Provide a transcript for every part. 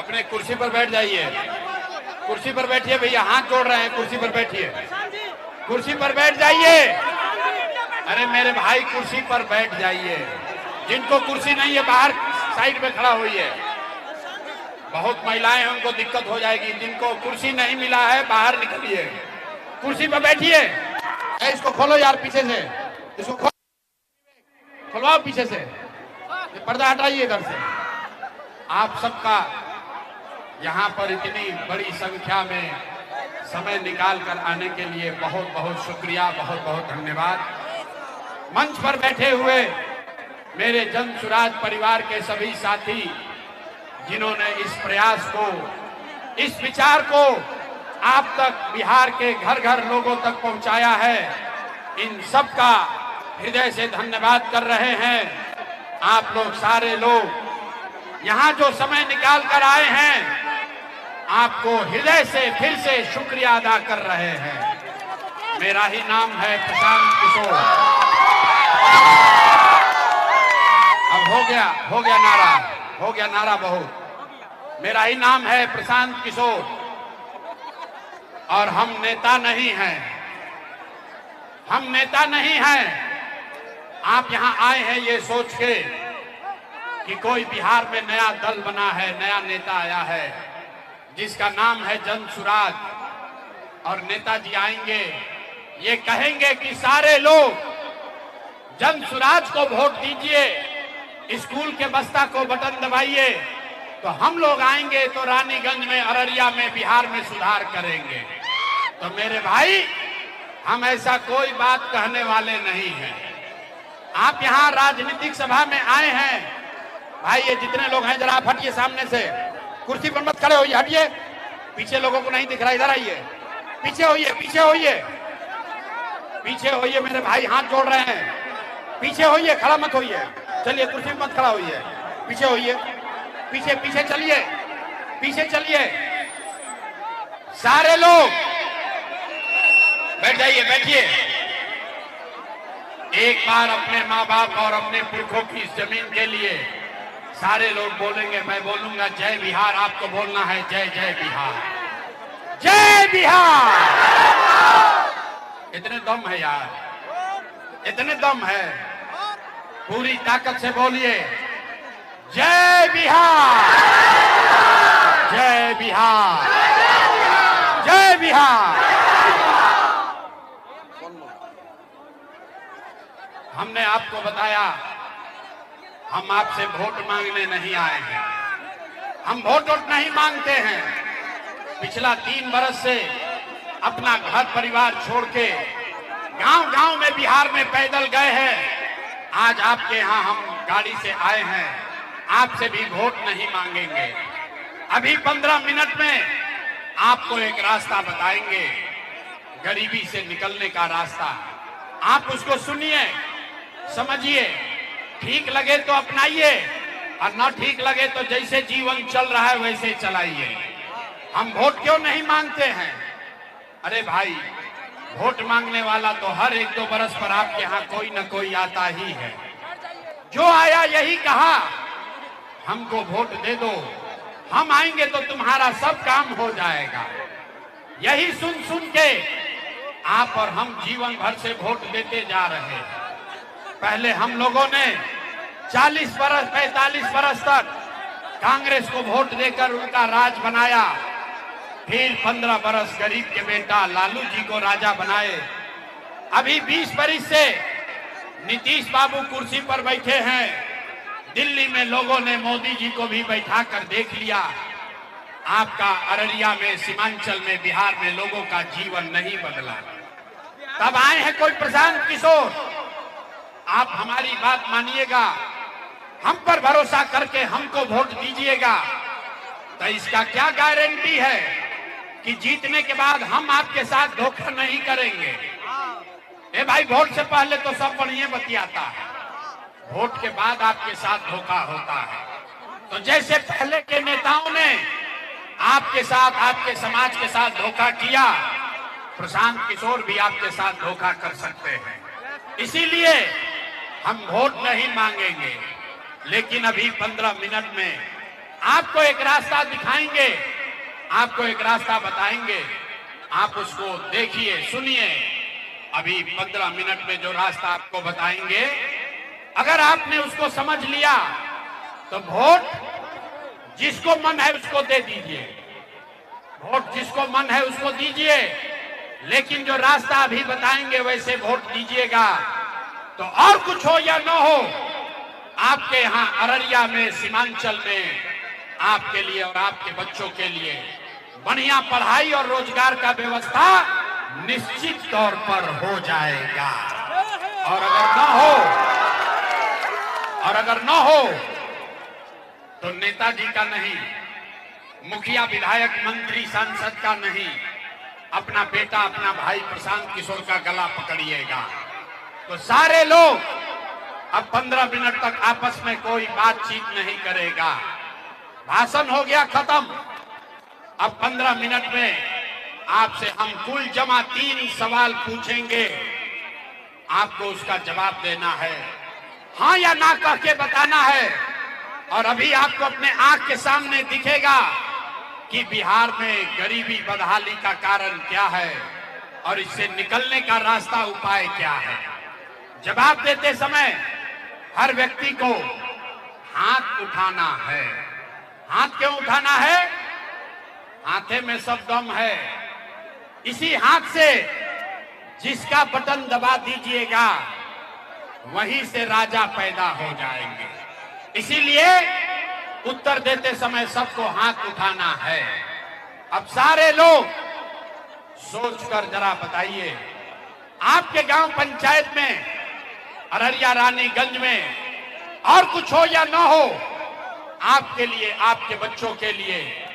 अपने कुर्सी पर बैठ जाइए, कुर्सी पर बैठिए भैया, हाथ जोड़ रहे हैं, कुर्सी पर बैठिए, कुर्सी पर बैठ जाइए। अरे मेरे भाई कुर्सी पर बैठ जाइए, जिनको कुर्सी नहीं है बाहर साइड में खड़ा होइए। बहुत महिलाएं हैं, उनको दिक्कत हो जाएगी। जिनको कुर्सी नहीं मिला है बाहर निकलिए, कुर्सी पर बैठिए। इसको खोलो यार पीछे से, इसको खुलवाओ पीछे से, ये पर्दा हटाइए इधर से। आप सबका यहाँ पर इतनी बड़ी संख्या में समय निकाल कर आने के लिए बहुत बहुत शुक्रिया, बहुत बहुत धन्यवाद। मंच पर बैठे हुए मेरे जन सुराज परिवार के सभी साथी जिन्होंने इस प्रयास को, इस विचार को आप तक, बिहार के घर घर लोगों तक पहुंचाया है, इन सब का हृदय से धन्यवाद कर रहे हैं। आप लोग सारे लोग यहाँ जो समय निकाल कर आए हैं, आपको हृदय से फिर से शुक्रिया अदा कर रहे हैं। मेरा ही नाम है प्रशांत किशोर। अब हो गया नारा बहुत। मेरा ही नाम है प्रशांत किशोर और हम नेता नहीं हैं, हम नेता नहीं हैं। आप यहाँ आए हैं ये सोच के कि कोई बिहार में नया दल बना है, नया नेता आया है जिसका नाम है जन सुराज, और नेताजी आएंगे ये कहेंगे कि सारे लोग जन सुराज को वोट दीजिए, स्कूल के बस्ता को बटन दबाइए, तो हम लोग आएंगे तो रानीगंज में, अररिया में, बिहार में सुधार करेंगे। तो मेरे भाई, हम ऐसा कोई बात कहने वाले नहीं हैं। आप यहाँ राजनीतिक सभा में आए हैं भाई, ये जितने लोग हैं जरा आप हटिए सामने से, कुर्सी पर मत खड़े होइए, हटिए, पीछे लोगों को नहीं दिख रहा, इधर आइए, पीछे होइए, पीछे होइए, पीछे होइए मेरे भाई, हाथ जोड़ रहे हैं, पीछे होइए, खड़ा मत होइए, चलिए कुर्सी पर मत खड़ा होइए, पीछे होइए, पीछे पीछे चलिए, पीछे चलिए, सारे लोग बैठ जाइए, बैठिए। एक बार अपने माँ बाप और अपने पुरखों की इस जमीन के लिए सारे लोग बोलेंगे, मैं बोलूंगा जय बिहार, आपको बोलना है जय जय बिहार, जय बिहार। इतने दम है यार, इतने दम है, पूरी ताकत से बोलिए जय बिहार, जय बिहार, जय बिहार। हमने आपको बताया हम आपसे वोट मांगने नहीं आए हैं, हम वोट नहीं मांगते हैं। पिछला 3 बरस से अपना घर परिवार छोड़ के गांव गांव में बिहार में पैदल गए हैं। आज आपके यहाँ हम गाड़ी से आए हैं, आपसे भी वोट नहीं मांगेंगे। अभी 15 मिनट में आपको एक रास्ता बताएंगे, गरीबी से निकलने का रास्ता। आप उसको सुनिए, समझिए, ठीक लगे तो अपनाइए और ना ठीक लगे तो जैसे जीवन चल रहा है वैसे चलाइए। हम वोट क्यों नहीं मांगते हैं? अरे भाई, वोट मांगने वाला तो हर 1-2 बरस पर आपके यहाँ कोई न कोई आता ही है। जो आया यही कहा हमको वोट दे दो, हम आएंगे तो तुम्हारा सब काम हो जाएगा। यही सुन सुन के आप और हम जीवन भर से वोट देते जा रहे हैं। पहले हम लोगों ने 40 बरस 45 बरस तक कांग्रेस को वोट देकर उनका राज बनाया, फिर 15 बरस गरीब के बेटा लालू जी को राजा बनाए। अभी 20 बरस से नीतीश बाबू कुर्सी पर बैठे हैं। दिल्ली में लोगों ने मोदी जी को भी बैठा कर देख लिया। आपका अररिया में, सीमांचल में, बिहार में लोगों का जीवन नहीं बदला। तब आए हैं कोई प्रशांत किशोर। आप हमारी बात मानिएगा, हम पर भरोसा करके हमको वोट दीजिएगा, तो इसका क्या गारंटी है कि जीतने के बाद हम आपके साथ धोखा नहीं करेंगे? ए भाई, वोट से पहले तो सब बढ़िया बतियाता है, वोट के बाद आपके साथ धोखा होता है। तो जैसे पहले के नेताओं ने आपके साथ, आपके समाज के साथ धोखा किया, प्रशांत किशोर भी आपके साथ धोखा कर सकते हैं। इसीलिए हम वोट नहीं मांगेंगे, लेकिन अभी 15 मिनट में आपको एक रास्ता दिखाएंगे, आपको एक रास्ता बताएंगे, आप उसको देखिए, सुनिए। अभी 15 मिनट में जो रास्ता आपको बताएंगे, अगर आपने उसको समझ लिया तो वोट जिसको मन है उसको दे दीजिए, वोट जिसको मन है उसको दीजिए, लेकिन जो रास्ता अभी बताएंगे वैसे वोट दीजिएगा। तो और कुछ हो या न हो, आपके यहाँ अररिया में, सीमांचल में आपके लिए और आपके बच्चों के लिए बढ़िया पढ़ाई और रोजगार का व्यवस्था निश्चित तौर पर हो जाएगा। और अगर न हो तो नेताजी का नहीं, मुखिया, विधायक, मंत्री, सांसद का नहीं, अपना बेटा, अपना भाई प्रशांत किशोर का गला पकड़िएगा। तो सारे लोग अब 15 मिनट तक आपस में कोई बातचीत नहीं करेगा, भाषण हो गया खत्म। अब 15 मिनट में आपसे हम कुल जमा 3 सवाल पूछेंगे, आपको उसका जवाब देना है, हाँ या ना कह के बताना है। और अभी आपको अपने आंख के सामने दिखेगा कि बिहार में गरीबी बदहाली का कारण क्या है और इससे निकलने का रास्ता, उपाय क्या है। जवाब देते समय हर व्यक्ति को हाथ उठाना है। हाथ क्यों उठाना है? हाथे में सब दम है। इसी हाथ से जिसका बटन दबा दीजिएगा वहीं से राजा पैदा हो जाएंगे। इसीलिए उत्तर देते समय सबको हाथ उठाना है। अब सारे लोग सोचकर जरा बताइए, आपके गांव पंचायत में, अररिया रानीगंज में और कुछ हो या न हो, आपके लिए, आपके बच्चों के लिए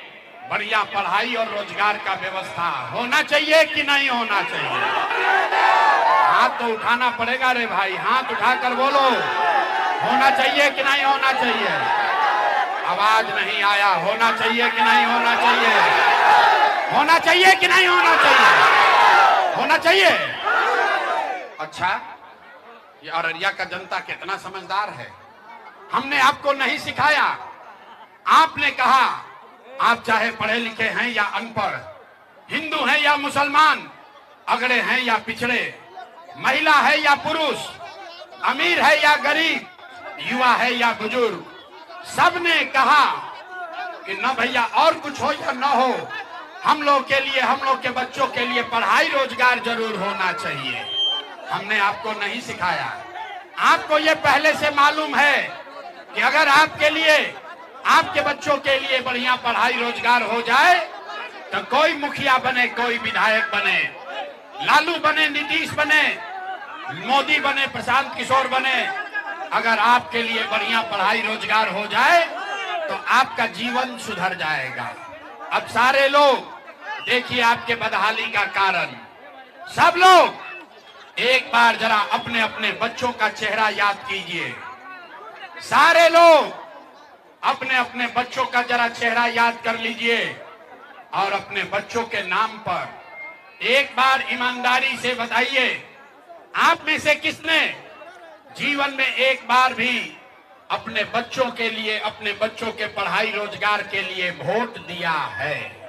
बढ़िया पढ़ाई और रोजगार का व्यवस्था होना चाहिए कि नहीं होना चाहिए? हाथ तो उठाना पड़ेगा रे भाई, हाथ उठाकर बोलो, होना चाहिए कि नहीं होना चाहिए? आवाज नहीं आया, होना चाहिए कि नहीं होना चाहिए? होना चाहिए कि नहीं होना चाहिए? होना चाहिए। अच्छा, ये अररिया का जनता कितना समझदार है। हमने आपको नहीं सिखाया, आपने कहा आप चाहे पढ़े लिखे हैं या अनपढ़, हिंदू हैं या मुसलमान, अगड़े हैं या पिछड़े, महिला है या पुरुष, अमीर है या गरीब, युवा है या बुजुर्ग, सबने कहा कि न भैया और कुछ हो या न हो, हम लोग के लिए, हम लोग के बच्चों के लिए पढ़ाई रोजगार जरूर होना चाहिए। हमने आपको नहीं सिखाया, आपको ये पहले से मालूम है कि अगर आपके लिए, आपके बच्चों के लिए बढ़िया पढ़ाई रोजगार हो जाए तो कोई मुखिया बने, कोई विधायक बने, लालू बने, नीतीश बने, मोदी बने, प्रशांत किशोर बने, अगर आपके लिए बढ़िया पढ़ाई रोजगार हो जाए तो आपका जीवन सुधर जाएगा। अब सारे लोग देखिए आपके बदहाली का कारण, सब लोग एक बार जरा अपने अपने बच्चों का चेहरा याद कीजिए। सारे लोग अपने अपने बच्चों का जरा चेहरा याद कर लीजिए और अपने बच्चों के नाम पर एक बार ईमानदारी से बताइए, आप में से किसने जीवन में एक बार भी अपने बच्चों के लिए, अपने बच्चों के पढ़ाई रोजगार के लिए वोट दिया है?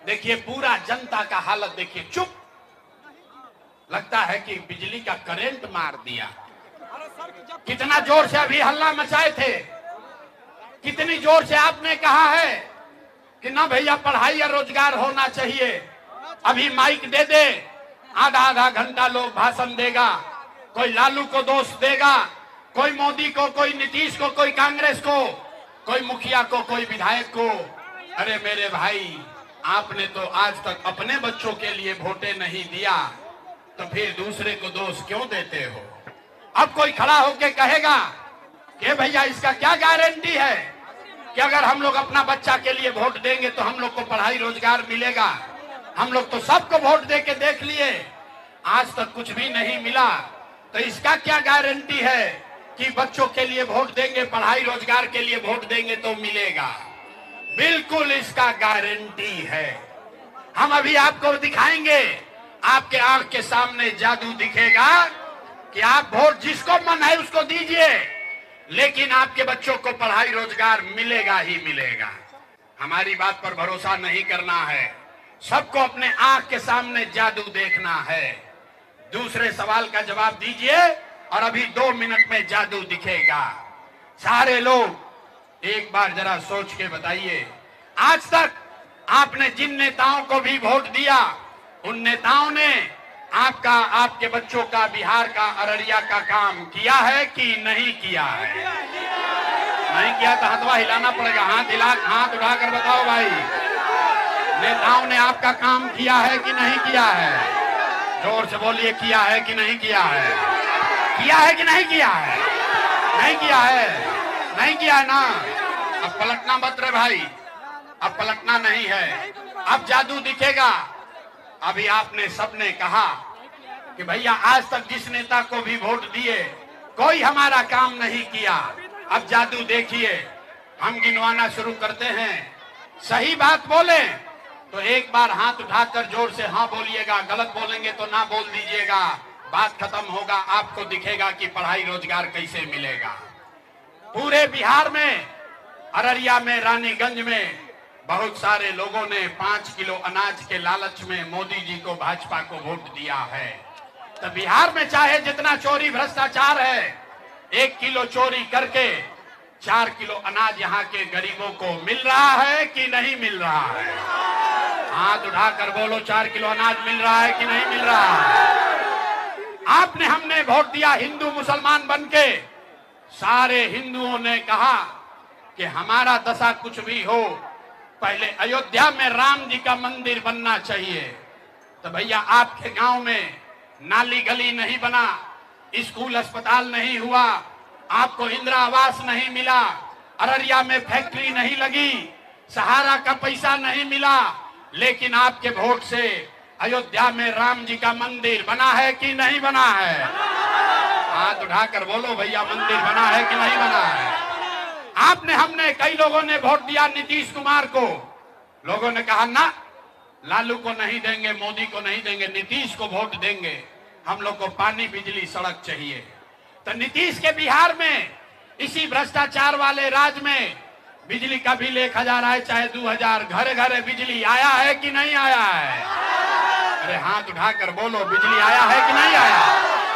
देखिए पूरा जनता का हालत देखिए, चुप, लगता है कि बिजली का करंट मार दिया। कितना जोर से अभी हल्ला मचाए थे, कितनी जोर से आपने कहा है कि ना भैया पढ़ाई या रोजगार होना चाहिए। अभी माइक दे दे, आधा आधा घंटा लोग भाषण देगा, कोई लालू को दोष देगा, कोई मोदी को, कोई नीतीश को, कोई कांग्रेस को, कोई मुखिया को, कोई विधायक को। अरे मेरे भाई, आपने तो आज तक अपने बच्चों के लिए वोटे नहीं दिया, तो फिर दूसरे को दोष क्यों देते हो? अब कोई खड़ा होके कहेगा कि भैया इसका क्या गारंटी है कि अगर हम लोग अपना बच्चा के लिए वोट देंगे तो हम लोग को पढ़ाई रोजगार मिलेगा? हम लोग तो सबको वोट दे के देख लिए, आज तक कुछ भी नहीं मिला, तो इसका क्या गारंटी है कि बच्चों के लिए वोट देंगे, पढ़ाई रोजगार के लिए वोट देंगे तो मिलेगा? बिल्कुल इसका गारंटी है। हम अभी आपको दिखाएंगे, आपके आंख के सामने जादू दिखेगा कि आप वोट जिसको मन है उसको दीजिए, लेकिन आपके बच्चों को पढ़ाई रोजगार मिलेगा ही मिलेगा। हमारी बात पर भरोसा नहीं करना है, सबको अपने आंख के सामने जादू देखना है। दूसरे सवाल का जवाब दीजिए और अभी 2 मिनट में जादू दिखेगा। सारे लोग एक बार जरा सोच के बताइए, आज तक आपने जिन नेताओं को भी वोट दिया, उन नेताओं ने आपके बच्चों का, बिहार का, अररिया का काम किया है कि नहीं किया है? नहीं किया तो हाथवा हिलाना पड़ेगा। हाथ उठाकर बताओ भाई, नेताओं ने आपका काम किया है कि नहीं किया है? जोर से बोलिए, किया है कि नहीं किया है? किया है कि नहीं किया है? नहीं किया है, नहीं किया है ना। अब पलटना मत रे भाई, अब पलटना नहीं है, अब जादू दिखेगा। अभी आपने सबने कहा कि भैया आज तक जिस नेता को भी वोट दिए कोई हमारा काम नहीं किया। अब जादू देखिए, हम गिनवाना शुरू करते हैं। सही बात बोले तो एक बार हाथ उठाकर जोर से हाँ बोलिएगा, गलत बोलेंगे तो ना बोल दीजिएगा। बात खत्म होगा, आपको दिखेगा कि पढ़ाई रोजगार कैसे मिलेगा। पूरे बिहार में, अररिया में, रानीगंज में बहुत सारे लोगों ने 5 किलो अनाज के लालच में मोदी जी को, भाजपा को वोट दिया है। तो बिहार में चाहे जितना चोरी भ्रष्टाचार है, 1 किलो चोरी करके 4 किलो अनाज यहाँ के गरीबों को मिल रहा है कि नहीं मिल रहा है? हाथ उठाकर बोलो, 4 किलो अनाज मिल रहा है कि नहीं मिल रहा है? हमने वोट दिया हिंदू मुसलमान बनके। सारे हिंदुओं ने कहा कि हमारा दशा कुछ भी हो, पहले अयोध्या में राम जी का मंदिर बनना चाहिए। तो भैया आपके गांव में नाली गली नहीं बना, स्कूल अस्पताल नहीं हुआ, आपको इंदिरा आवास नहीं मिला, अररिया में फैक्ट्री नहीं लगी, सहारा का पैसा नहीं मिला, लेकिन आपके वोट से अयोध्या में राम जी का मंदिर बना है कि नहीं बना है? हाथ उठाकर बोलो भैया, मंदिर बना है कि नहीं बना है? हमने कई लोगों ने वोट दिया नीतीश कुमार को। लोगों ने कहा ना, लालू को नहीं देंगे, मोदी को नहीं देंगे, नीतीश को वोट देंगे। हम लोग को पानी, बिजली, सड़क चाहिए। तो नीतीश के बिहार में, इसी भ्रष्टाचार वाले राज में बिजली का बिल 1000 आए चाहे 2000, घरे घरे बिजली आया है कि नहीं आया है? अरे हाथ उठाकर बोलो, बिजली आया है कि नहीं आया?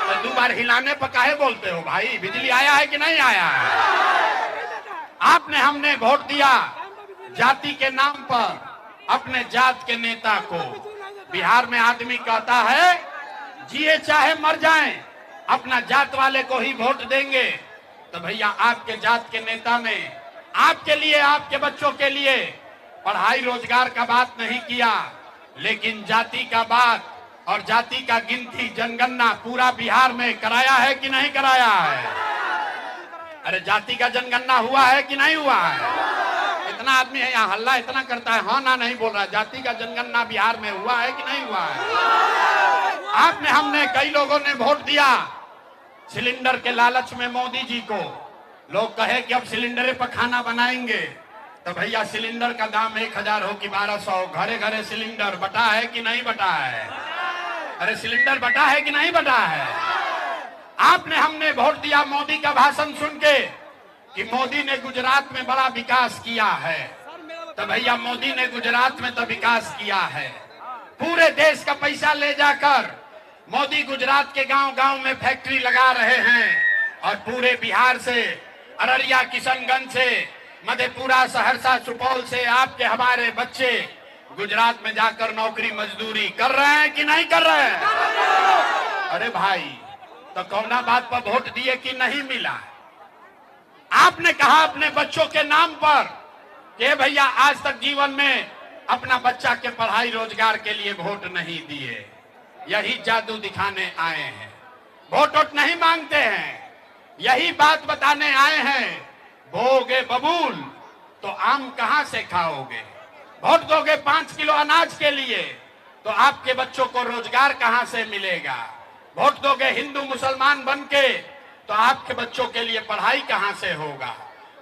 तो 2 बार हिलाने पर काहे बोलते हो भाई? बिजली आया है कि नहीं आया है? हमने वोट दिया जाति के नाम पर, अपने जात के नेता को। बिहार में आदमी कहता है जिए चाहे मर जाएं, अपना जात वाले को ही वोट देंगे। तो भैया आपके जात के नेता ने आपके लिए, आपके बच्चों के लिए पढ़ाई रोजगार का बात नहीं किया, लेकिन जाति का बात और जाति का गिनती, जनगणना पूरा बिहार में कराया है कि नहीं कराया है? अरे जाति का जनगणना हुआ है कि नहीं हुआ है? इतना आदमी है यहाँ, हल्ला इतना करता है, हाँ ना नहीं बोल रहा है। जाति का जनगणना बिहार में हुआ है कि नहीं हुआ है? हमने कई लोगों ने वोट दिया सिलेंडर के लालच में मोदी जी को। लोग कहे कि अब सिलेंडर पर खाना बनाएंगे। तो भैया सिलेंडर का दाम 1000 हो कि 1200, घरे घरे सिलेंडर बटा है कि नहीं बटा है? अरे सिलेंडर बटा है कि नहीं बटा है? हमने वोट दिया मोदी का भाषण सुन के कि मोदी ने गुजरात में बड़ा विकास किया है। तो भैया मोदी ने गुजरात में तो विकास किया है, पूरे देश का पैसा ले जाकर मोदी गुजरात के गांव-गांव में फैक्ट्री लगा रहे हैं। और पूरे बिहार से, अररिया, किशनगंज से, मधेपुरा, सहरसा, सुपौल से आपके हमारे बच्चे गुजरात में जाकर नौकरी मजदूरी कर रहे हैं कि नहीं कर रहे हैं? अरे भाई, तो कौना बात पर वोट दिए कि नहीं मिला? आपने कहा अपने बच्चों के नाम पर कि भैया आज तक जीवन में अपना बच्चा के पढ़ाई रोजगार के लिए वोट नहीं दिए। यही जादू दिखाने आए हैं, वोट नहीं मांगते हैं, यही बात बताने आए हैं। बोगे बबूल तो आम कहां से खाओगे? वोट दोगे 5 किलो अनाज के लिए तो आपके बच्चों को रोजगार कहां से मिलेगा? वोट दोगे हिंदू मुसलमान बनके तो आपके बच्चों के लिए पढ़ाई कहां से होगा?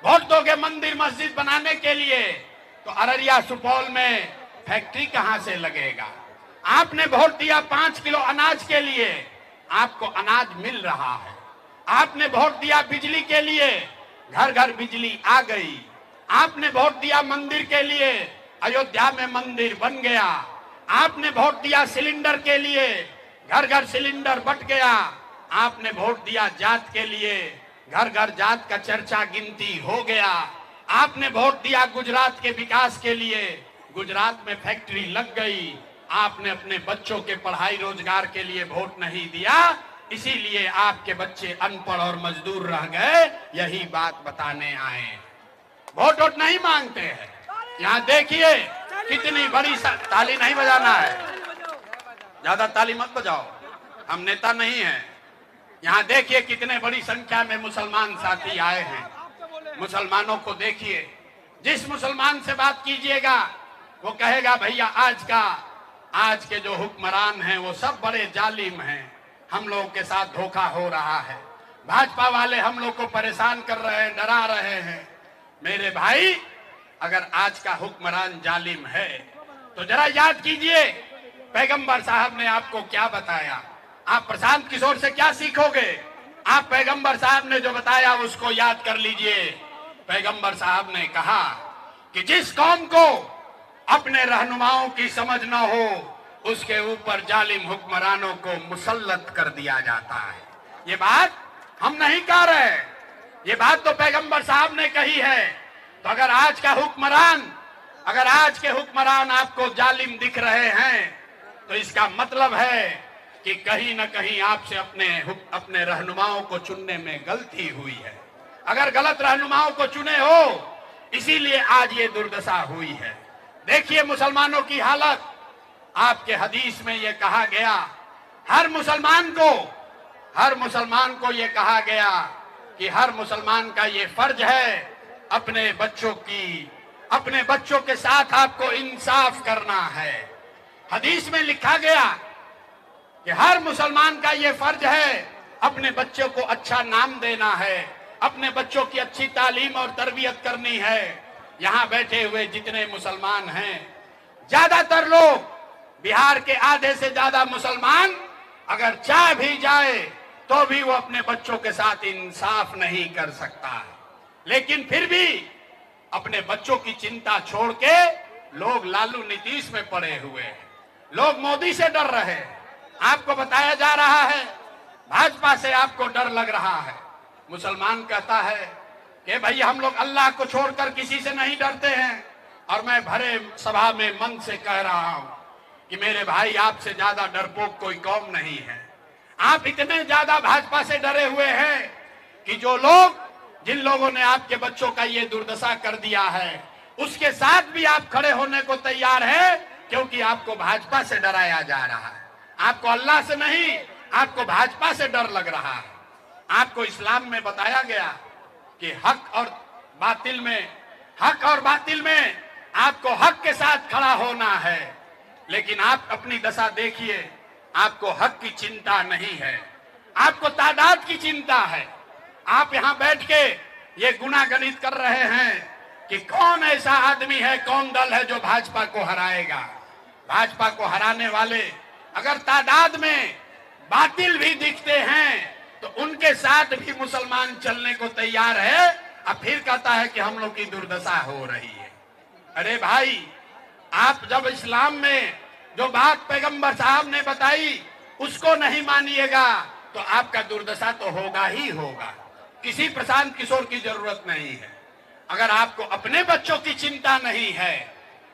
वोट दोगे मंदिर मस्जिद बनाने के लिए तो अररिया, सुपौल में फैक्ट्री कहां से लगेगा? आपने वोट दिया 5 किलो अनाज के लिए, आपको अनाज मिल रहा है। आपने वोट दिया बिजली के लिए, घर घर बिजली आ गई। आपने वोट दिया मंदिर के लिए, अयोध्या में मंदिर बन गया। आपने वोट दिया सिलेंडर के लिए, घर घर सिलेंडर बंट गया। आपने वोट दिया जात के लिए, घर घर जात का चर्चा गिनती हो गया। आपने वोट दिया गुजरात के विकास के लिए, गुजरात में फैक्ट्री लग गई। आपने अपने बच्चों के पढ़ाई रोजगार के लिए वोट नहीं दिया, इसीलिए आपके बच्चे अनपढ़ और मजदूर रह गए। यही बात बताने आए। वोट नहीं मांगते हैं। यहाँ देखिए कितनी बड़ी ताली नहीं बजाना है, ज्यादा ताली मत बजाओ, हम नेता नहीं हैं। यहाँ देखिए कितने बड़ी संख्या में मुसलमान साथी आए हैं। मुसलमानों को देखिए, जिस मुसलमान से बात कीजिएगा वो कहेगा भैया आज के जो हुक्मरान हैं वो सब बड़े जालिम हैं, हम लोगों के साथ धोखा हो रहा है, भाजपा वाले हम लोग को परेशान कर रहे हैं, डरा रहे हैं। मेरे भाई, अगर आज का हुक्मरान जालिम है तो जरा याद कीजिए पैगंबर साहब ने आपको क्या बताया। आप प्रशांत किशोर से क्या सीखोगे? आप पैगंबर साहब ने जो बताया उसको याद कर लीजिए। पैगंबर साहब ने कहा कि जिस कौम को अपने रहनुमाओं की समझ न हो उसके ऊपर जालिम हुक्मरानों को मुसल्लत कर दिया जाता है। ये बात हम नहीं कह रहे, ये बात तो पैगंबर साहब ने कही है। तो अगर आज के हुक्मरान आपको जालिम दिख रहे हैं तो इसका मतलब है कि कहीं न कहीं आपसे अपने रहनुमाओं को चुनने में गलती हुई है। अगर गलत रहनुमाओं को चुने हो इसीलिए आज ये दुर्दशा हुई है। देखिए मुसलमानों की हालत। आपके हदीस में ये कहा गया, हर मुसलमान को ये कहा गया कि हर मुसलमान का ये फर्ज है अपने बच्चों के साथ आपको इंसाफ करना है। हदीस में लिखा गया कि हर मुसलमान का ये फर्ज है अपने बच्चों को अच्छा नाम देना है, अपने बच्चों की अच्छी तालीम और तरबियत करनी है। यहाँ बैठे हुए जितने मुसलमान हैं, ज्यादातर लोग, बिहार के आधे से ज्यादा मुसलमान अगर चाह भी जाए तो भी वो अपने बच्चों के साथ इंसाफ नहीं कर सकता है। लेकिन फिर भी अपने बच्चों की चिंता छोड़ के लोग लालू नीतीश में पड़े हुए हैं, लोग मोदी से डर रहे हैं। आपको बताया जा रहा है भाजपा से आपको डर लग रहा है। मुसलमान कहता है कि भाई हम लोग अल्लाह को छोड़कर किसी से नहीं डरते हैं। और मैं भरे सभा में मन से कह रहा हूं कि मेरे भाई, आपसे ज्यादा डरपोक कोई कौम नहीं है। आप इतने ज्यादा भाजपा से डरे हुए हैं कि जिन लोगों ने आपके बच्चों का ये दुर्दशा कर दिया है उसके साथ भी आप खड़े होने को तैयार हैं, क्योंकि आपको भाजपा से डराया जा रहा है। आपको अल्लाह से नहीं, आपको भाजपा से डर लग रहा है। आपको इस्लाम में बताया गया कि हक और बातिल में आपको हक के साथ खड़ा होना है। लेकिन आप अपनी दशा देखिए, आपको हक की चिंता नहीं है, आपको तादाद की चिंता है। आप यहाँ बैठ के ये गुनागणित कर रहे हैं कि कौन ऐसा आदमी है, कौन दल है जो भाजपा को हराएगा। भाजपा को हराने वाले अगर तादाद में बातिल भी दिखते हैं तो उनके साथ भी मुसलमान चलने को तैयार है। अब फिर कहता है कि हम लोग की दुर्दशा हो रही है। अरे भाई, आप जब इस्लाम में जो बात पैगंबर साहब ने बताई उसको नहीं मानिएगा तो आपका दुर्दशा तो होगा ही होगा। किसी प्रशांत किशोर की जरूरत नहीं है। अगर आपको अपने बच्चों की चिंता नहीं है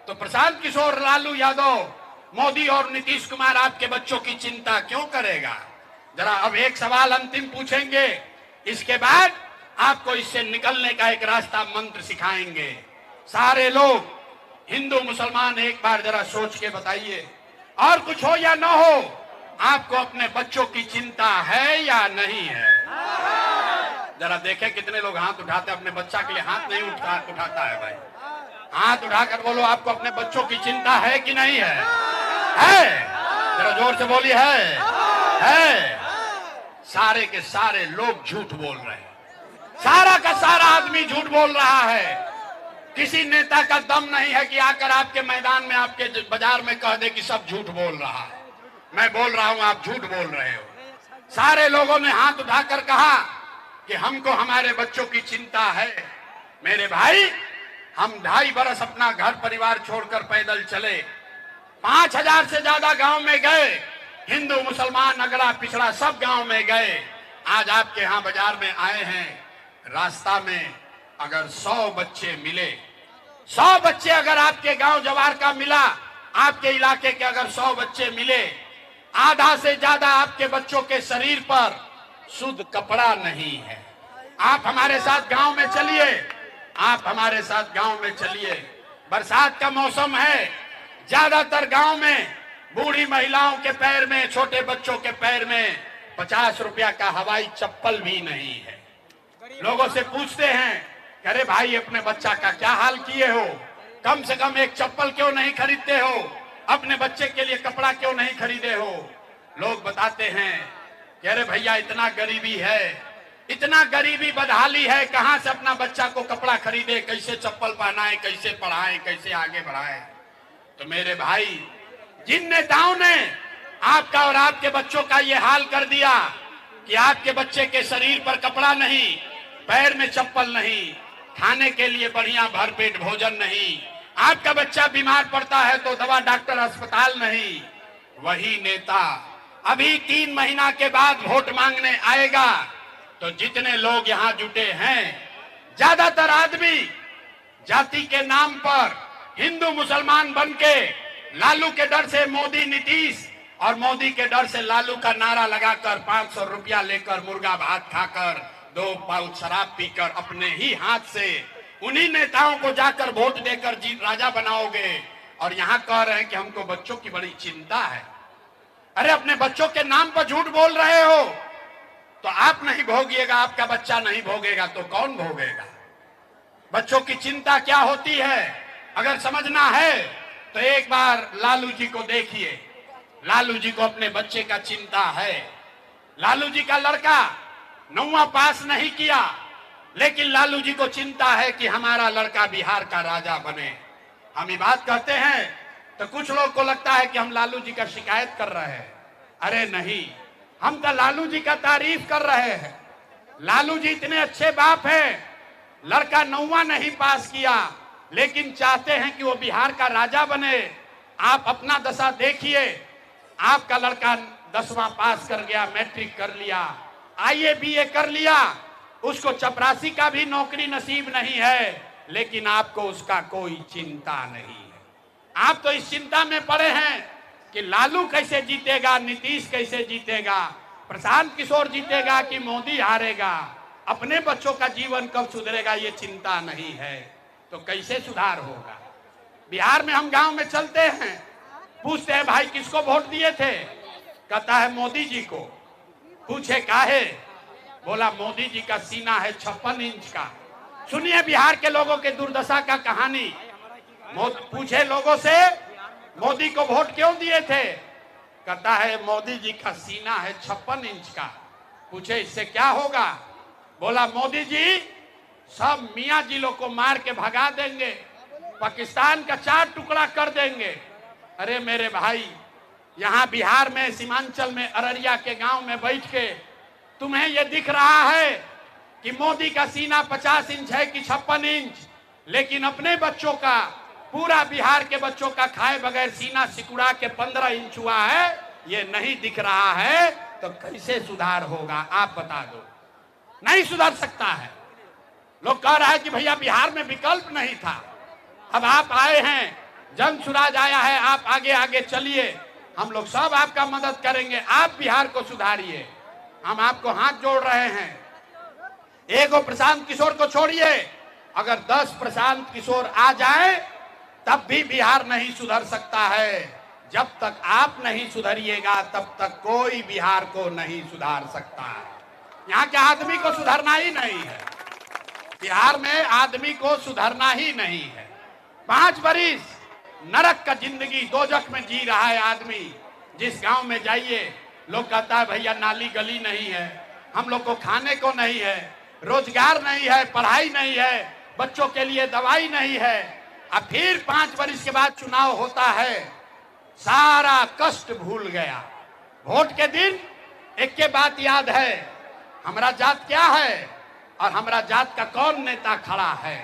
तो प्रशांत किशोर, लालू यादव, मोदी और नीतीश कुमार आपके बच्चों की चिंता क्यों करेगा? जरा अब एक सवाल अंतिम पूछेंगे, इसके बाद आपको इससे निकलने का एक रास्ता मंत्र सिखाएंगे। सारे लोग हिंदू मुसलमान एक बार जरा सोच के बताइए, और कुछ हो या ना हो, आपको अपने बच्चों की चिंता है या नहीं है? जरा देखें कितने लोग हाथ उठाते हैं। अपने बच्चा के लिए हाथ नहीं उठाता है भाई। हाथ उठाकर बोलो, आपको अपने बच्चों की चिंता है कि नहीं है? है? जरा जोर से बोलिए, है। सारे के सारे लोग झूठ बोल रहे हैं, सारा का सारा आदमी झूठ बोल रहा है। किसी नेता का दम नहीं है कि आकर आपके मैदान में, आपके बाजार में कह दे कि सब झूठ बोल रहा है। मैं बोल रहा हूं, आप झूठ बोल रहे हो। सारे लोगों ने हाथ उठाकर कहा कि हमको हमारे बच्चों की चिंता है। मेरे भाई, हम 2.5 बरस अपना घर परिवार छोड़कर पैदल चले, 5000 से ज्यादा गांव में गए, हिंदू मुसलमान अगड़ा पिछड़ा सब गांव में गए। आज आपके यहाँ बाजार में आए हैं, रास्ता में अगर 100 बच्चे मिले, 100 बच्चे अगर आपके गांव जवार का मिला, आपके इलाके के अगर 100 बच्चे मिले, आधा से ज्यादा आपके बच्चों के शरीर पर शुद्ध कपड़ा नहीं है। आप हमारे साथ गांव में चलिए, आप हमारे साथ गांव में चलिए। बरसात का मौसम है, ज्यादातर गांव में बूढ़ी महिलाओं के पैर में, छोटे बच्चों के पैर में 50 रुपया का हवाई चप्पल भी नहीं है। लोगों से पूछते हैं, अरे भाई अपने बच्चा का क्या हाल किए हो, कम से कम एक चप्पल क्यों नहीं खरीदते हो, अपने बच्चे के लिए कपड़ा क्यों नहीं खरीदे हो। लोग बताते हैं कि अरे भैया इतना गरीबी है, इतना गरीबी बदहाली है, कहां से अपना बच्चा को कपड़ा खरीदे, कैसे चप्पल पहनाए, कैसे पढ़ाए, कैसे आगे बढ़ाए। तो मेरे भाई, जिन नेताओं ने आपका और आपके बच्चों का ये हाल कर दिया कि आपके बच्चे के शरीर पर कपड़ा नहीं, पैर में चप्पल नहीं, खाने के लिए बढ़िया भरपेट भोजन नहीं, आपका बच्चा बीमार पड़ता है तो दवा डॉक्टर अस्पताल नहीं, वही नेता अभी 3 महीना के बाद वोट मांगने आएगा तो जितने लोग यहाँ जुटे हैं, ज्यादातर आदमी जाति के नाम पर हिंदू मुसलमान बनके लालू के डर से मोदी नीतीश और मोदी के डर से लालू का नारा लगाकर 500 रुपया लेकर मुर्गा भात खाकर 2 पाउच शराब पीकर अपने ही हाथ से उन्हीं नेताओं को जाकर वोट देकर जीत राजा बनाओगे और यहाँ कह रहे हैं कि हमको बच्चों की बड़ी चिंता है। अरे अपने बच्चों के नाम पर झूठ बोल रहे हो तो आप नहीं भोगिएगा, आपका बच्चा नहीं भोगेगा तो कौन भोगेगा। बच्चों की चिंता क्या होती है अगर समझना है तो एक बार लालू जी को देखिए। लालू जी को अपने बच्चे का चिंता है। लालू जी का लड़का 9वां पास नहीं किया, लेकिन लालू जी को चिंता है कि हमारा लड़का बिहार का राजा बने। हम ये बात कहते हैं तो कुछ लोग को लगता है कि हम लालू जी का शिकायत कर रहे हैं। अरे नहीं, हम तो लालू जी का तारीफ कर रहे हैं। लालू जी इतने अच्छे बाप हैं, लड़का 9वां नहीं पास किया लेकिन चाहते हैं कि वो बिहार का राजा बने। आप अपना दशा देखिए, आपका लड़का 10वां पास कर गया, मैट्रिक कर लिया, IAS BA कर लिया, उसको चपरासी का भी नौकरी नसीब नहीं है, लेकिन आपको उसका कोई चिंता नहीं है। आप तो इस चिंता में पड़े हैं कि लालू कैसे जीतेगा, नीतीश कैसे जीतेगा, प्रशांत किशोर जीतेगा कि मोदी हारेगा, अपने बच्चों का जीवन कब सुधरेगा, ये चिंता नहीं है। तो कैसे सुधार होगा। बिहार में हम गांव में चलते हैं, पूछते हैं भाई किसको वोट दिए थे, कहता है मोदी जी को। पूछे काहे, बोला मोदी जी का सीना है 56 इंच का। सुनिए बिहार के लोगों के दुर्दशा का कहानी। पूछे लोगों से मोदी को वोट क्यों दिए थे, कहता है मोदी जी का सीना है 56 इंच का। पूछे इससे क्या होगा, बोला मोदी जी सब मियाँ जिलों को मार के भगा देंगे, पाकिस्तान का 4 टुकड़ा कर देंगे। अरे मेरे भाई, यहाँ बिहार में सीमांचल में अररिया के गांव में बैठ के तुम्हें ये दिख रहा है कि मोदी का सीना 50 इंच है कि 56 इंच, लेकिन अपने बच्चों का, पूरा बिहार के बच्चों का खाए बगैर सीना सिकुड़ा के 15 इंच हुआ है, ये नहीं दिख रहा है तो कैसे सुधार होगा आप बता दो। नहीं सुधर सकता है। लोग कह रहा है कि भैया बिहार में विकल्प नहीं था, अब आप आए हैं, जन सुराज आया है, आप आगे आगे चलिए, हम लोग सब आपका मदद करेंगे, आप बिहार को सुधारिए। हम आपको हाथ जोड़ रहे हैं। एगो प्रशांत किशोर को छोड़िए, अगर 10 प्रशांत किशोर आ जाए तब भी बिहार नहीं सुधर सकता है। जब तक आप नहीं सुधरिएगा तब तक कोई बिहार को नहीं सुधार सकता है। यहाँ के आदमी को सुधरना ही नहीं है, बिहार में आदमी को सुधरना ही नहीं है। 5 बरिस नरक का जिंदगी दोजख में जी रहा है आदमी। जिस गांव में जाइए लोग कहता है भैया नाली गली नहीं है, हम लोग को खाने को नहीं है, रोजगार नहीं है, पढ़ाई नहीं है, बच्चों के लिए दवाई नहीं है। अब फिर 5 बरिस के बाद चुनाव होता है, सारा कष्ट भूल गया। वोट के दिन एक के बात याद है, हमारा जात क्या है, और हमारा जात का कौन नेता खड़ा है?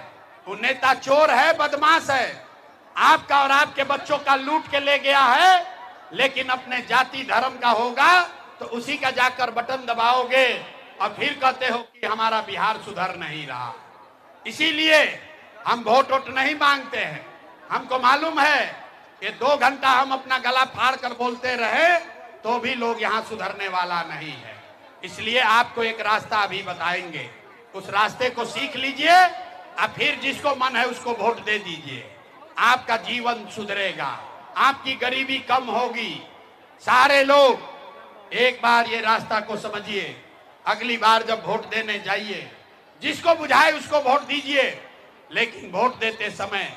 वो नेता चोर है, बदमाश है, आपका और आपके बच्चों का लूट के ले गया है। लेकिन अपने जाति धर्म का होगा तो उसी का जाकर बटन दबाओगे और फिर कहते हो कि हमारा बिहार सुधर नहीं रहा। इसीलिए हम वोट वोट नहीं मांगते हैं। हमको मालूम है कि 2 घंटा हम अपना गला फाड़ कर बोलते रहे तो भी लोग यहाँ सुधरने वाला नहीं है। इसलिए आपको एक रास्ता अभी बताएंगे, उस रास्ते को सीख लीजिए और फिर जिसको मन है उसको वोट दे दीजिए। आपका जीवन सुधरेगा, आपकी गरीबी कम होगी। सारे लोग एक बार ये रास्ता को समझिए। अगली बार जब वोट देने जाइए, जिसको बुझाए उसको वोट दीजिए, लेकिन वोट देते समय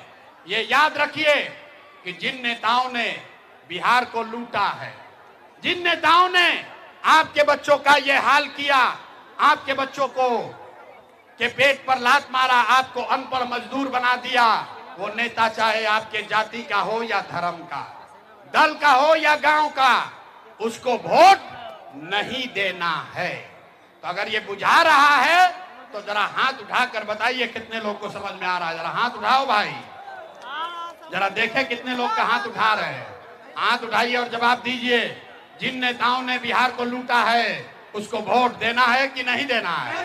ये याद रखिए कि जिन नेताओं ने बिहार को लूटा है, जिन नेताओं ने आपके बच्चों का ये हाल किया, आपके बच्चों को के पेट पर लात मारा, आपको अनपढ़ मजदूर बना दिया, वो नेता चाहे आपके जाति का हो या धर्म का, दल का हो या गांव का, उसको वोट नहीं देना है। तो अगर ये बुझा रहा है तो जरा हाथ उठाकर बताइए कितने लोग को समझ में आ रहा है। जरा हाथ उठाओ भाई, जरा देखें कितने लोग का हाथ उठा रहे हैं। हाथ उठाइए और जवाब दीजिए। जिन नेताओं ने बिहार को लूटा है उसको वोट देना है कि नहीं देना है?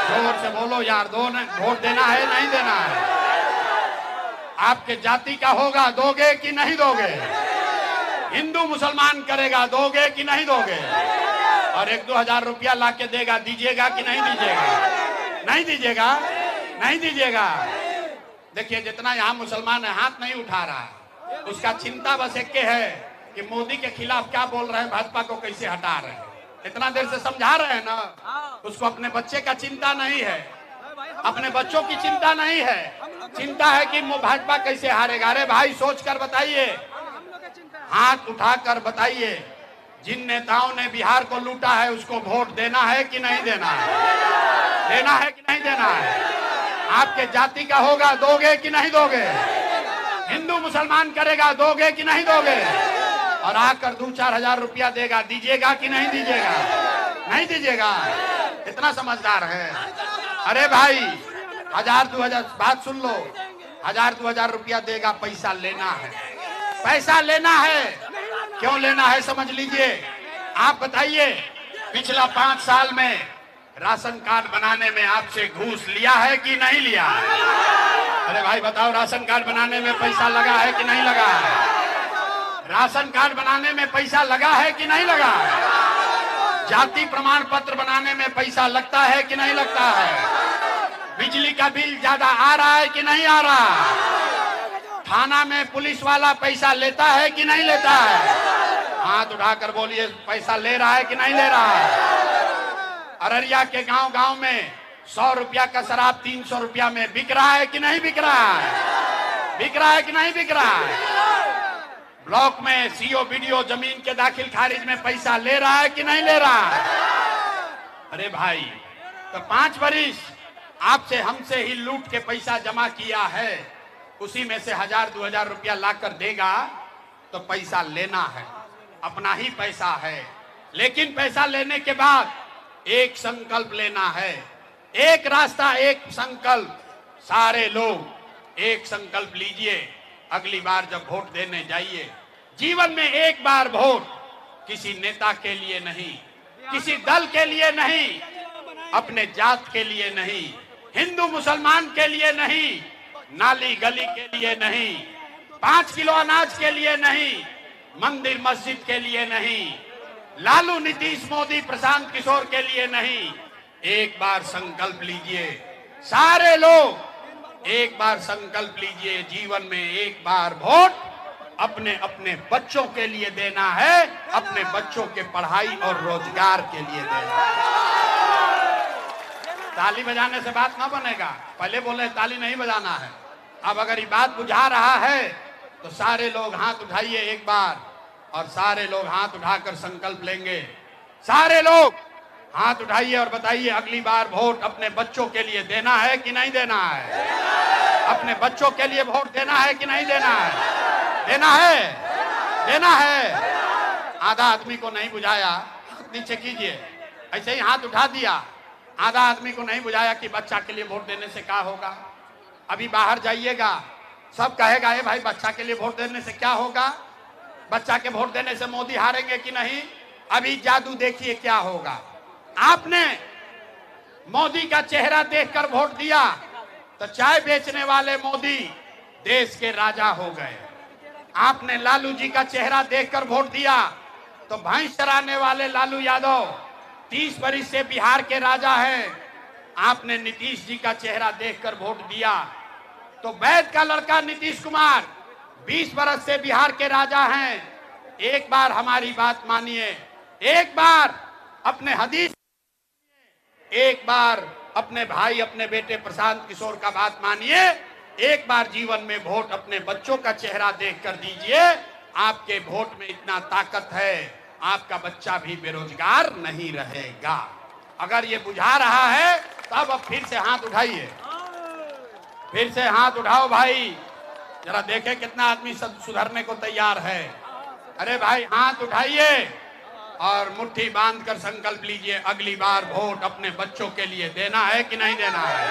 जोर से बोलो यार, वोट देना है नहीं देना है? आपके जाति का होगा, दोगे कि नहीं दोगे? हिंदू मुसलमान करेगा, दोगे कि नहीं दोगे? और 1-2 हजार रुपया लाके देगा, दीजिएगा कि नहीं दीजिएगा? नहीं दीजिएगा, नहीं दीजिएगा। देखिए जितना यहाँ मुसलमान है हाथ नहीं उठा रहा, उसका चिंता बस एक के है कि मोदी के खिलाफ क्या बोल रहे हैं, भाजपा को कैसे हटा रहे हैं। इतना देर से समझा रहे हैं ना, उसको अपने बच्चे का चिंता नहीं है, अपने बच्चों की चिंता नहीं है, चिंता है कि भाजपा कैसे हारेगा। अरे भाई सोच कर बताइए, हाथ उठाकर बताइए, जिन नेताओं ने बिहार को लूटा है उसको वोट देना है कि नहीं देना है? देना है कि नहीं देना है? आपके जाति का होगा, दोगे कि नहीं दोगे? हिंदू मुसलमान करेगा, दोगे कि नहीं दोगे? और आकर 2-4 हजार रुपया देगा, दीजिएगा कि नहीं दीजिएगा? नहीं दीजिएगा। इतना समझदार है। अरे भाई 1000-2 हजार, बात सुन लो, 1000-2 हजार रुपया देगा, पैसा लेना है, पैसा लेना है। क्यों लेना है समझ लीजिए। आप बताइए, पिछला 5 साल में राशन कार्ड बनाने में आपसे घूस लिया है कि नहीं लिया है? अरे भाई बताओ, राशन कार्ड बनाने में पैसा लगा है कि नहीं लगा है? राशन कार्ड बनाने में पैसा लगा है कि नहीं लगा है? जाति प्रमाण पत्र बनाने में पैसा लगता है कि नहीं लगता है? बिजली का बिल ज्यादा आ रहा है कि नहीं आ रहा? थाना में पुलिस वाला पैसा लेता है कि नहीं लेता है? हाथ उठाकर बोलिए, पैसा ले रहा है कि नहीं ले रहा है? अररिया के गांव गांव में 100 रुपया का शराब 300 रुपया में बिक रहा है कि नहीं बिक रहा है? बिक रहा है कि नहीं बिक रहा है? ब्लॉक में सीओ बीडीओ जमीन के दाखिल खारिज में पैसा ले रहा है कि नहीं ले रहा है? अरे भाई, तो 5 वर्ष आपसे हमसे ही लूट के पैसा जमा किया है, उसी में से 1000-2 हजार रुपया लाकर देगा तो पैसा लेना है, अपना ही पैसा है। लेकिन पैसा लेने के बाद एक संकल्प लेना है, एक रास्ता, एक संकल्प। सारे लोग एक संकल्प लीजिए, अगली बार जब वोट देने जाइए, जीवन में एक बार वोट, किसी नेता के लिए नहीं, किसी दल के लिए नहीं, अपने जात के लिए नहीं, हिंदू मुसलमान के लिए नहीं, नाली गली के लिए नहीं, 5 किलो अनाज के लिए नहीं, मंदिर मस्जिद के लिए नहीं, लालू नीतीश मोदी प्रशांत किशोर के लिए नहीं। एक बार संकल्प लीजिए, सारे लोग एक बार संकल्प लीजिए, जीवन में एक बार वोट अपने अपने बच्चों के लिए देना है, अपने बच्चों के पढ़ाई और रोजगार के लिए देना है। ताली बजाने से बात ना बनेगा, पहले बोले ताली नहीं बजाना है। अब अगर ये बात बुझा रहा है तो सारे लोग हाथ उठाइए एक बार, और सारे लोग हाथ उठाकर संकल्प लेंगे। सारे लोग हाथ उठाइए और बताइए, अगली बार वोट अपने बच्चों के लिए देना है कि नहीं देना है? अपने बच्चों के लिए वोट देना है कि नहीं देना है? देना है, देना है। आधा आदमी को नहीं बुझाया, हाथ नीचे कीजिए, ऐसे ही हाथ उठा दिया, आधा आदमी को नहीं बुझाया कि बच्चा के लिए वोट देने से क्या होगा। अभी बाहर जाइएगा, सब कहेगा ए भाई बच्चा के लिए वोट देने से क्या होगा, बच्चा के वोट देने से मोदी हारेंगे कि नहीं। अभी जादू देखिए क्या होगा। आपने मोदी का चेहरा देखकर वोट दिया तो चाय बेचने वाले मोदी देश के राजा हो गए। आपने लालू जी का चेहरा देखकर वोट दिया तो भैंस चराने वाले लालू यादव 30 बरस से बिहार के राजा हैं। आपने नीतीश जी का चेहरा देखकर वोट दिया तो वैद का लड़का नीतीश कुमार 20 बरस से बिहार के राजा हैं। एक बार हमारी बात मानिए, एक बार अपने हदीस, एक बार अपने भाई अपने बेटे प्रशांत किशोर का बात मानिए, एक बार जीवन में वोट अपने बच्चों का चेहरा देखकर दीजिए। आपके वोट में इतना ताकत है, आपका बच्चा भी बेरोजगार नहीं रहेगा। अगर ये बुझा रहा है तब अब फिर से हाथ उठाइए, फिर से हाथ उठाओ भाई, जरा देखें कितना आदमी सुधरने को तैयार है। अरे भाई हाथ उठाइए और मुट्ठी बांधकर संकल्प लीजिए, अगली बार वोट अपने बच्चों के लिए देना है कि नहीं देना है।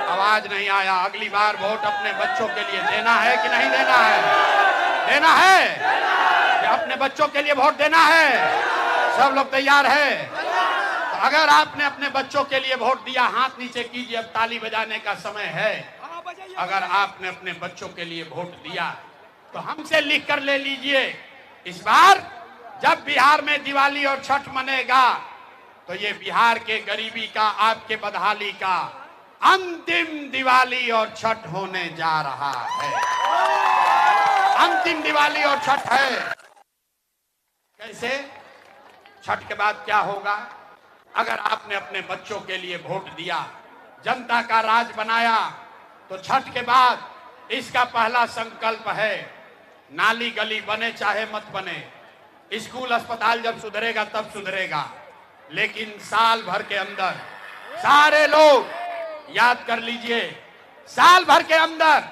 आवाज नहीं आया। अगली बार वोट अपने बच्चों के लिए देना है कि नहीं देना है। देना है, अपने बच्चों के लिए वोट देना है। सब लोग तैयार है? तो अगर आपने अपने बच्चों के लिए वोट दिया, हाथ नीचे कीजिए, अब ताली बजाने का समय है। अगर आपने अपने बच्चों के लिए वोट दिया तो हमसे लिख कर ले लीजिए, इस बार जब बिहार में दिवाली और छठ मनेगा तो ये बिहार के गरीबी का, आपके बदहाली का अंतिम दिवाली और छठ होने जा रहा है। अंतिम दिवाली और छठ है। कैसे? छठ के बाद क्या होगा? अगर आपने अपने बच्चों के लिए वोट दिया, जनता का राज बनाया, तो छठ के बाद इसका पहला संकल्प है, नाली गली बने चाहे मत बने, स्कूल अस्पताल जब सुधरेगा तब सुधरेगा, लेकिन साल भर के अंदर सारे लोग याद कर लीजिए, साल भर के अंदर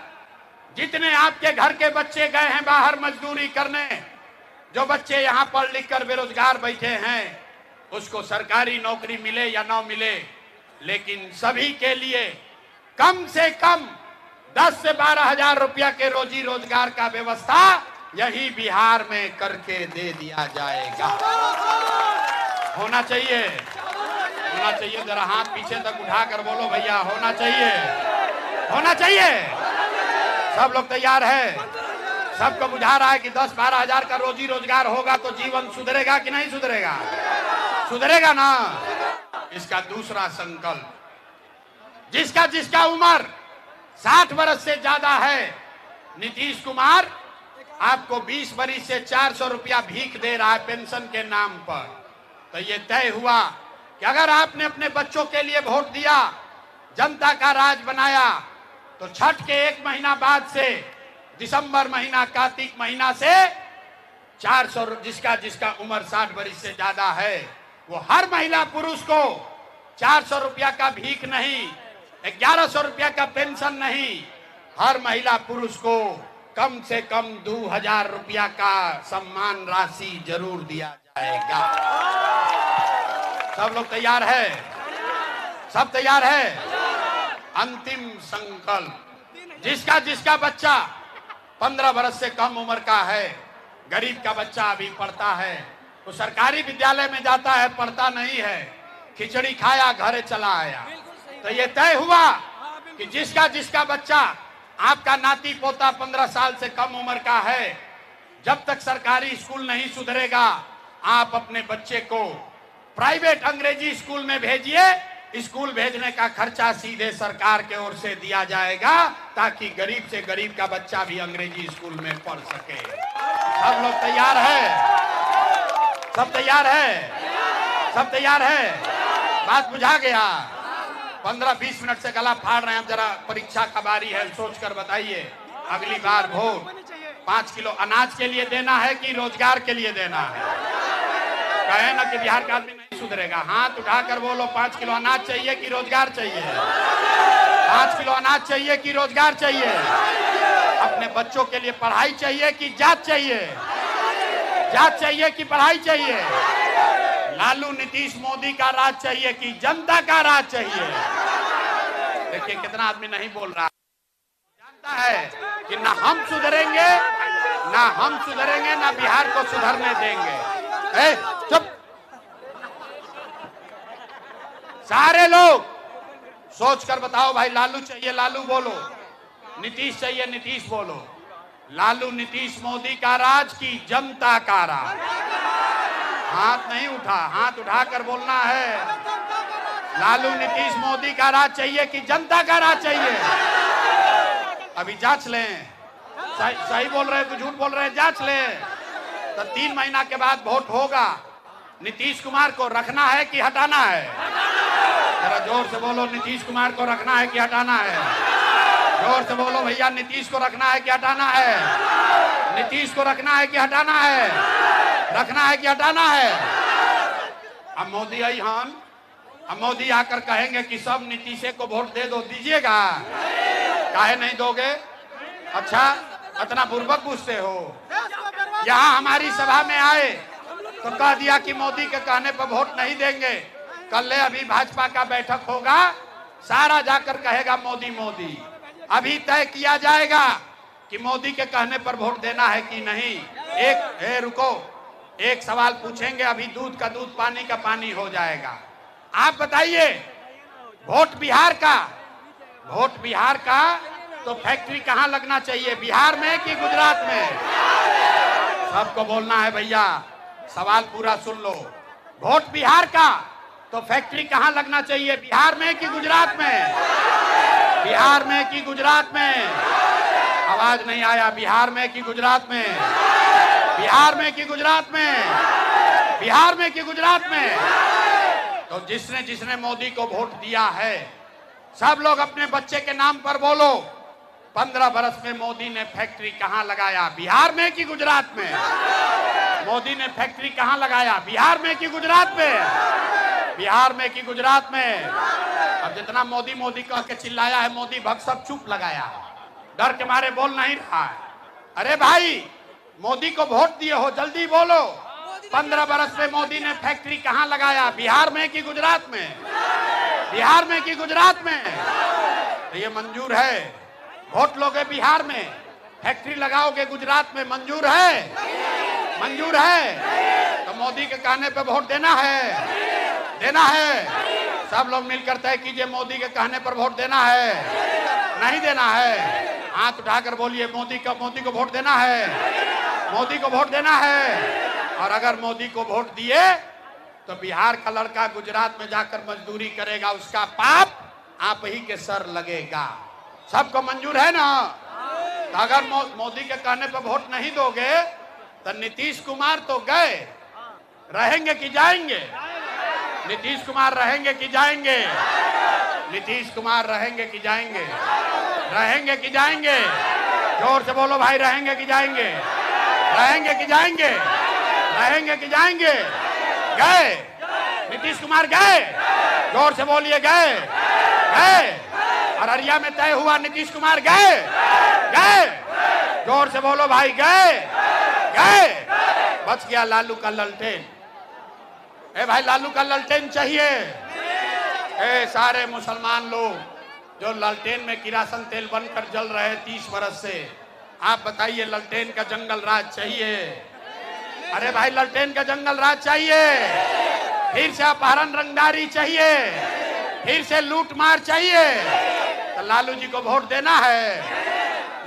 जितने आपके घर के बच्चे गए हैं बाहर मजदूरी करने, जो बच्चे यहाँ पढ़ लिख कर बेरोजगार बैठे हैं, उसको सरकारी नौकरी मिले या ना मिले, लेकिन सभी के लिए कम से कम 10 से 12 हजार रुपया के रोजी रोजगार का व्यवस्था यही बिहार में करके दे दिया जाएगा। होना चाहिए, होना चाहिए। जरा हाथ पीछे तक उठाकर बोलो भैया, होना चाहिए, होना चाहिए। सब लोग तैयार है? सबको बुझा रहा है कि 10-12 हजार का रोजी रोजगार होगा तो जीवन सुधरेगा कि नहीं सुधरेगा? सुधरेगा ना। इसका दूसरा संकल्प, जिसका जिसका उम्र 60 वर्ष से ज्यादा है, नीतीश कुमार आपको 20 बरस से 400 रुपया भीख दे रहा है पेंशन के नाम पर। तो ये तय हुआ कि अगर आपने अपने बच्चों के लिए वोट दिया, जनता का राज बनाया, तो छठ के 1 महीना बाद से दिसंबर महीना, कार्तिक महीना से 400, जिसका जिसका उम्र 60 बरस से ज्यादा है, वो हर महिला पुरुष को 400 रुपया का भीख नहीं, 1100 रुपया का पेंशन नहीं, हर महिला पुरुष को कम से कम 2000 रुपया का सम्मान राशि जरूर दिया जाएगा। सब लोग तैयार है? सब तैयार है? अंतिम संकल्प, जिसका जिसका बच्चा 15 वर्ष से कम उम्र का है, गरीब का बच्चा अभी पढ़ता है, वो सरकारी विद्यालय में जाता है, पढ़ता नहीं है, खिचड़ी खाया घरे चला आया, तो ये तय हुआ कि जिसका जिसका बच्चा, आपका नाती पोता 15 साल से कम उम्र का है, जब तक सरकारी स्कूल नहीं सुधरेगा, आप अपने बच्चे को प्राइवेट अंग्रेजी स्कूल में भेजिए। स्कूल भेजने का खर्चा सीधे सरकार के ओर से दिया जाएगा, ताकि गरीब से गरीब का बच्चा भी अंग्रेजी स्कूल में पढ़ सके। सब लोग तैयार है? सब तैयार है? सब तैयार है? बात बुझा गया? 15-20 मिनट से गला फाड़ रहे हैं, अब जरा परीक्षा का बारी है, सोच कर बताइए, अगली बार वोट 5 किलो अनाज के लिए देना है कि रोजगार के लिए देना है? कहे ना कि बिहार का आदमी नहीं सुधरेगा, हाथ उठाकर बोलो, 5 किलो अनाज चाहिए कि रोजगार चाहिए? 5 किलो अनाज चाहिए कि रोजगार चाहिए? अपने बच्चों के लिए पढ़ाई चाहिए कि जात चाहिए? जात चाहिए कि पढ़ाई चाहिए? लालू नीतीश मोदी का राज चाहिए कि जनता का राज चाहिए? देखिए कितना आदमी नहीं बोल रहा, जानता है कि ना हम सुधरेंगे ना बिहार को सुधरने देंगे। चुप। सारे लोग सोच कर बताओ भाई, लालू चाहिए लालू बोलो, नीतीश चाहिए नीतीश बोलो। लालू नीतीश मोदी का राज की जनता का राज? हाथ नहीं उठा, हाथ उठाकर बोलना है। लालू नीतीश मोदी का राज चाहिए कि जनता का राज चाहिए? अभी जांच लें, सही बोल रहे हैं कि झूठ बोल रहे हैं, जांच लें। तो 3 महीना के बाद वोट होगा। नीतीश कुमार को रखना है कि हटाना है? जरा जोर से बोलो, नीतीश कुमार को रखना है कि हटाना है? जोर से बोलो भैया, नीतीश को रखना है कि हटाना है? नीतीश को रखना है कि हटाना है? रखना है कि हटाना है? अब मोदी आई हन, अब मोदी आकर कहेंगे कि सब नीतीश को वोट दे दो, दीजिएगा? काहे नहीं दोगे? अच्छा, इतना बुर्बक पूछते हो। यहाँ हमारी सभा में आए तो कह दिया कि मोदी के कहने पर वोट नहीं देंगे। कल अभी भाजपा का बैठक होगा, सारा जाकर कहेगा मोदी मोदी। अभी तय किया जाएगा कि मोदी के कहने पर वोट देना है कि नहीं। रुको, एक सवाल पूछेंगे, अभी दूध का दूध पानी का पानी हो जाएगा। आप बताइए, वोट बिहार का तो फैक्ट्री कहाँ लगना चाहिए, बिहार में कि गुजरात में? सबको बोलना है भैया, सवाल पूरा सुन लो। वोट बिहार का तो फैक्ट्री कहाँ लगना चाहिए, बिहार में कि गुजरात में? बिहार में कि गुजरात में? आवाज नहीं आया। बिहार में कि गुजरात में? बिहार में कि गुजरात में? बिहार में कि गुजरात में? तो जिसने मोदी को वोट दिया है, सब लोग अपने बच्चे के नाम पर बोलो, 15 बरस में मोदी ने फैक्ट्री कहाँ लगाया, बिहार में कि गुजरात में? मोदी ने फैक्ट्री कहाँ लगाया, बिहार में कि गुजरात में? बिहार में कि गुजरात में? अब जितना मोदी मोदी कह के चिल्लाया है, मोदी भक्त सब चुप लगाया, डर के मारे बोल नहीं रहा है। अरे भाई, मोदी को वोट दिए हो, जल्दी बोलो, 15 बरस में मोदी ने फैक्ट्री कहाँ लगाया, बिहार में कि गुजरात में? बिहार में कि गुजरात में? तो ये मंजूर है? वोट लोगे बिहार में, फैक्ट्री लगाओगे गुजरात में, मंजूर है? मंजूर है? तो मोदी के कहने पे वोट देना है? देना है? सब लोग मिलकर तय कीजिए, मोदी के कहने पर वोट देना है? नहीं देना है? हाथ उठाकर बोलिए, मोदी को वोट देना है? मोदी को वोट देना है? और अगर मोदी को वोट दिए तो बिहार का लड़का गुजरात में जाकर मजदूरी करेगा, उसका पाप आप ही के सर लगेगा। सबको मंजूर है ना? तो अगर मोदी के कहने पर वोट नहीं दोगे तो नीतीश कुमार तो गए, रहेंगे कि जाएंगे? नीतीश कुमार रहेंगे कि जाएंगे? नीतीश कुमार रहेंगे कि जाएंगे? रहेंगे कि जाएंगे? जोर से बोलो भाई, रहेंगे कि जाएंगे? रहेंगे कि जाएंगे? रहेंगे कि जाएंगे? गए? नीतीश कुमार गए? जोर से बोलिए, गए? गए? अररिया में तय हुआ, नीतीश कुमार गए? गए? जोर से बोलो भाई, गए? गए? बच गया लालू का ललटेन। भाई, लालू का ललटेन चाहिए? सारे मुसलमान लोग जो ललटेन में किरासन तेल बनकर जल रहे 30 बरस से, आप बताइए, ललटेन का जंगल राज चाहिए? अरे भाई, ललटेन का जंगल राज चाहिए? फिर से अपहरण रंगदारी चाहिए? फिर से लूट मार चाहिए? तो लालू जी को वोट देना है।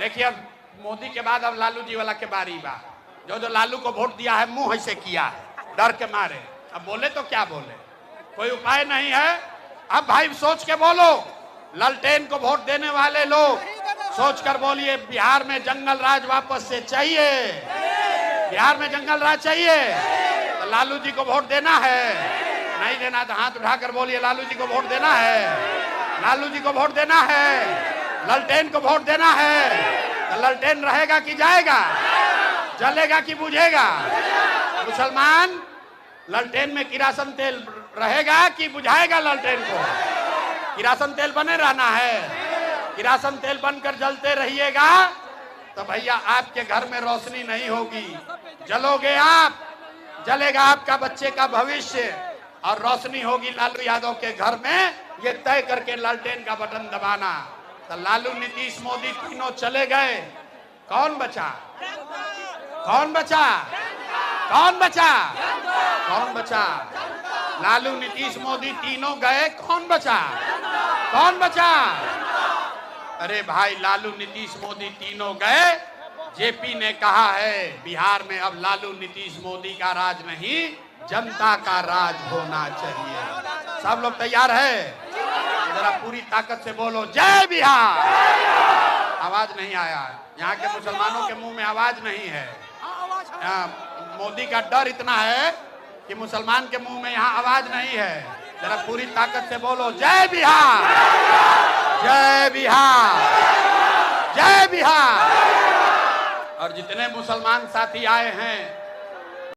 देखिए, अब मोदी के बाद अब लालू जी वाला के बारी बा। जो लालू को वोट दिया है, मुंह ऐसे किया है डर के मारे। अब बोले तो क्या बोले, कोई उपाय नहीं है। अब भाई सोच के बोलो, ललटेन को वोट देने वाले लोग सोचकर बोलिए, बिहार में जंगल राज वापस से चाहिए? बिहार में जंगल राज चाहिए? तो लालू जी को वोट देना है? नहीं देना तो हाथ उठाकर बोलिए, लालू जी को वोट देना है? लालू जी को वोट देना है? ललटेन को वोट देना है? तो ललटेन रहेगा कि जाएगा? जलेगा कि बुझेगा? मुसलमान, ललटेन में किरासन तेल रहेगा कि बुझाएगा ललटेन को? किरासन तेल बने रहना है? किरासन तेल बनकर जलते रहिएगा तो भैया आपके घर में रोशनी नहीं होगी, जलोगे आप, जलेगा आपका बच्चे का भविष्य। और रोशनी होगी लालू यादव के घर में, ये तय करके लालटेन का बटन दबाना। तो लालू, नीतीश, मोदी तीनों चले गए, कौन बचा? कौन बचा? कौन बचा? कौन बचा? लालू, नीतीश, मोदी तीनों गए, कौन बचा? कौन बचा? अरे भाई, लालू, नीतीश, मोदी तीनों गए। जेपी ने कहा है बिहार में अब लालू, नीतीश, मोदी का राज नहीं, जनता का राज होना चाहिए। सब लोग तैयार है? जरा पूरी ताकत से बोलो जय बिहार। आवाज नहीं आया, यहाँ के मुसलमानों के मुंह में आवाज नहीं है। मोदी का डर इतना है कि मुसलमान के मुंह में यहाँ आवाज नहीं है। जरा पूरी ताकत से बोलो जय बिहार, जय बिहार, जय बिहार। और जितने मुसलमान साथी आए हैं